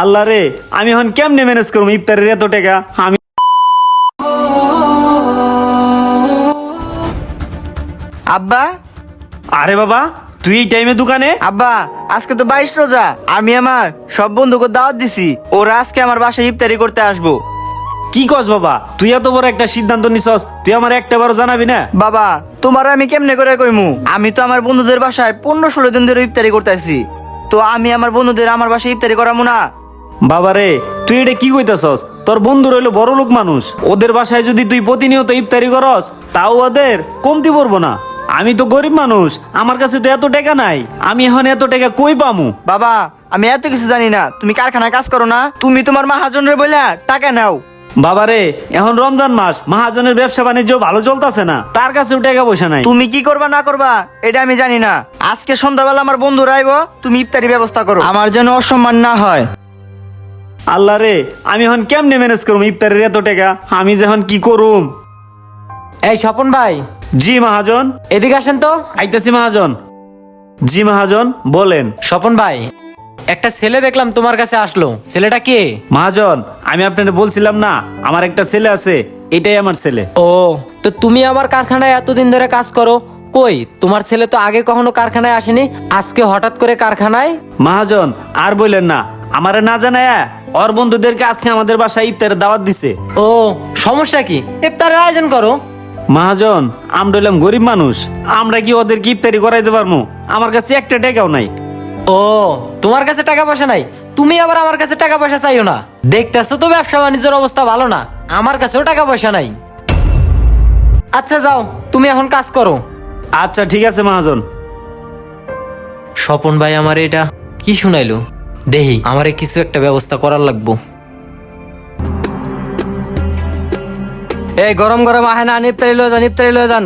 আল্লাহ রে, আমি এখন কেমনে ম্যানেজ করবো ইফতারের এত টাকা? আমি আব্বা, আরে বাবা, তুই এই টাইমে দোকানে? আব্বা, আজকে তো 22 রোজা। আমি আমার সব বন্ধুকে দাওয়াত দিছি, ওরা আজকে আমার বাসায় ইফতারি করতে আসবো। কি কস বাবা, তুই এত বড় একটা সিদ্ধান্ত নিছস, তুই আমার একটা বারো জানাবি না? বাবা, তোমার আমি কেমনে করে কইমু? আমি তো আমার বন্ধুদের বাসায় 15-16 দিন ধরে ইফতারি করতেছি, তো আমি আমার বন্ধুদের আমার বাসায় ইফতারি করামু না? বাবা রে, তুই এটা কি কইতাছস? তোর বন্ধু রইলো বড় লোক মানুষ, ওদের বাসায় যদি তুই প্রতিনিয়ত ইফতারি করস, তাও ওদের কমতি পড়বো না। আমি তো গরিব মানুষ, আমার কাছে তো এত টাকা নাই, আমি এখন এত টাকা কই পামু? বাবা, আমি এত কিছু জানি না। তুমি কারখানায় কাজ করো না? তুমি তোমার মাহাজনের বইলা টাকা নাও। বাবারে, এখন রমজান মাস, মহাজনের ব্যবসা বাণিজ্য ভালো চলতেছে না, তার কাছেও টাকা পয়সা নাই। তুমি কি করবা না করবা এটা আমি জানি না। আজকে সন্ধ্যাবেলা আমার বন্ধুরা আইবো, তুমি ইফতারি ব্যবস্থা করো, আমার যেন অসম্মান না হয়। আল্লাহ রে, আমি এখন কেমনে ম্যানেজ করবো ইফতারের এত টাকা? আমি যখন কি করুম? এই স্বপন ভাই, জি মহাজন। এদিকে আসেন তো। আইতাছি মহাজন। জি মহাজন, বলেন। স্বপন ভাই, একটা ছেলে দেখলাম তোমার কাছে আসলো, ছেলেটা কে? মহাজন, আমি আপনাকে বলছিলাম না, আমার একটা ছেলে আছে, এটাই আমার ছেলে। ও, তো তুমি আমার কারখানায় এতদিন ধরে কাজ করো, কই তোমার ছেলে তো আগে কখনো কারখানায় আসেনি, আজকে হঠাৎ করে কারখানায়? মহাজন, আর বললেন না, আমারে না জানায় ওর বন্ধুদেরকে আজকে আমাদের বাসায় ইফতারের দাওয়াত দিছে। ও, সমস্যা কি? ইফতারের আয়োজন করো। মহাজন, আমরা হইলাম গরিব মানুষ, আমরা কি ওদেরকে ইফতারি করাইতে পারবো? আমার কাছে একটা টাকাও নাই। ও, তোমার কাছে টাকা পয়সা নাই, তুমি আবার আমার কাছে টাকা পয়সা চাইও না। দেখতেছো তো ব্যবসা বাণিজ্যের অবস্থা ভালো না, আমার কাছেও টাকা পয়সা নাই। আচ্ছা যাও, তুমি এখন কাজ করো। আচ্ছা ঠিক আছে মহাজন। স্বপন ভাই আমার এটা কি শুনাইলো, দেহি আমারে কিছু একটা ব্যবস্থা করার লাগবো। এই গরম গরম আহে না, ইফতারি লয়ে যান, ইফতারি লয়ে যান।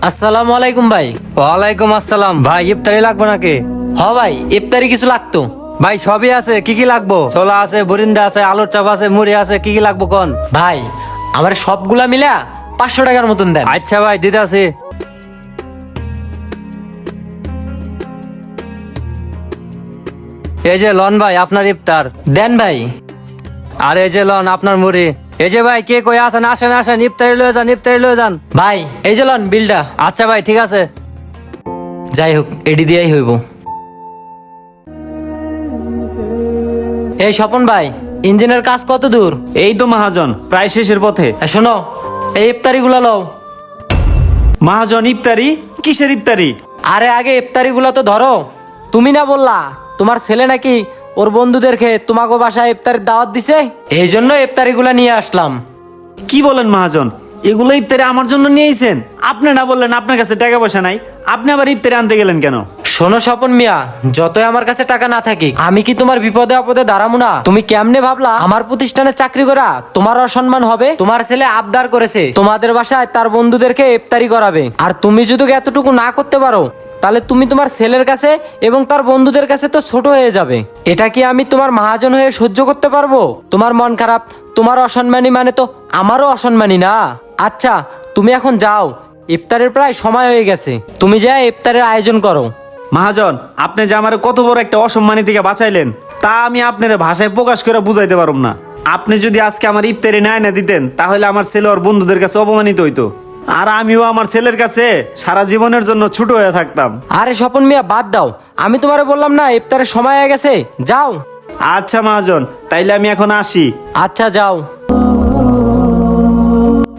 আসসালামু আলাইকুম ভাই। ওয়ালাইকুম আসসালাম। ভাই ইফতারি লাগবে নাকি? হ ভাই, ইফতারি কিছু লাগতো। ভাই সবই আছে, কি কি লাগবো? ছোলা আছে, বরিন্দা আছে, আলুর চাপ আছে, মুড়ি আছে, কি কি লাগবো কোন? ভাই আমার সবগুলা মিলা 500 টাকার মতন দেন। আচ্ছা ভাই, দিতে আছি। এই যে লন ভাই আপনার ইফতার দেন ভাই। আর এই যে লন আপনার মুড়ি। এই যে ভাই কে কই আছেন, আসেন আসেন, ইফতারি লয়ে যান, ইফতারি লয়ে যান। ভাই এই যে লন বিলটা। আচ্ছা ভাই ঠিক আছে। যাই হোক, এডি দিয়াই হইব। এই স্বপন ভাই, ইঞ্জিনের কাজ কত দূর? এই তো মহাজন, প্রায় শেষের পথে। শোনো, এই ইফতারি গুলা লও। মহাজন, ইফতারি? কিসের ইফতারি? আরে আগে ইফতারি গুলা তো ধরো। তুমি না বললা তোমার ছেলে নাকি ওর বন্ধুদেরকে তোমাকে বাসায় ইফতারের দাওয়াত দিছে, এই জন্য ইফতারি গুলা নিয়ে আসলাম। কি বলেন মহাজন, এগুলো ইফতারি আমার জন্য নিয়ে আইছেন? আপনি না বললেন আপনার কাছে টাকা পয়সা নাই, আপনি আবার ইফতারি আনতে গেলেন কেন? শোনো স্বপন মিয়া, যতই আমার কাছে টাকা না থাকে, আমি কি তোমার বিপদে আপদে দাঁড়াবো না? তুমি কেমনে ভাবলা আমার প্রতিষ্ঠানে চাকরি করা তোমার অসম্মান হবে? তোমার ছেলে আবদার করেছে তোমাদের বাসায় তার বন্ধুদেরকে ইফতারি করাবে, আর তুমি যদি এতটুকু না করতে পারো, তাহলে তুমি তোমার ছেলের কাছে এবং তার বন্ধুদের কাছে তো ছোট হয়ে যাবে। এটা কি আমি তোমার মহাজন হয়ে সহ্য করতে পারবো? তোমার মন খারাপ, তোমার অসম্মানী মানে তো আমারও অসম্মানী না। আচ্ছা তুমি এখন যাও, ইফতারের প্রায় সময় হয়ে গেছে, তুমি যা ইফতারের আয়োজন করো। মহাজন, আপনি যে আমার কত বড় একটা অসম্মানী থেকে বাঁচাইলেন, তা আমি আপনার ভাষায় প্রকাশ করে বুঝাইতে পারব না। আপনি যদি আজকে আমার ইফতারি না এনে দিতেন, তাহলে আমার ছেলে ওর বন্ধুদের কাছে অপমানিত হইতো, আর আমিও আমার ছেলের কাছে সারা জীবনের জন্য ছোট হয়ে থাকতাম। আরে স্বপন মিয়া, বাদ দাও, আমি তোমারে বললাম না ইফতারের সময় হয়ে গেছে, যাও। আচ্ছা মহাজন, তাইলে আমি এখন আসি। আচ্ছা যাও।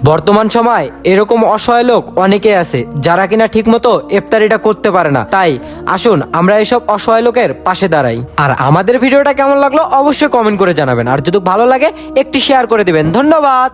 বর্তমান সময় এরকম অসহায় লোক অনেকে আছে যারা কিনা ঠিক মতো ইফতারিটা করতে পারে না। তাই আসুন আমরা এসব অসহায় লোকের পাশে দাঁড়াই। আর আমাদের ভিডিওটা কেমন লাগলো অবশ্যই কমেন্ট করে জানাবেন, আর যদি ভালো লাগে একটি শেয়ার করে দিবেন। ধন্যবাদ।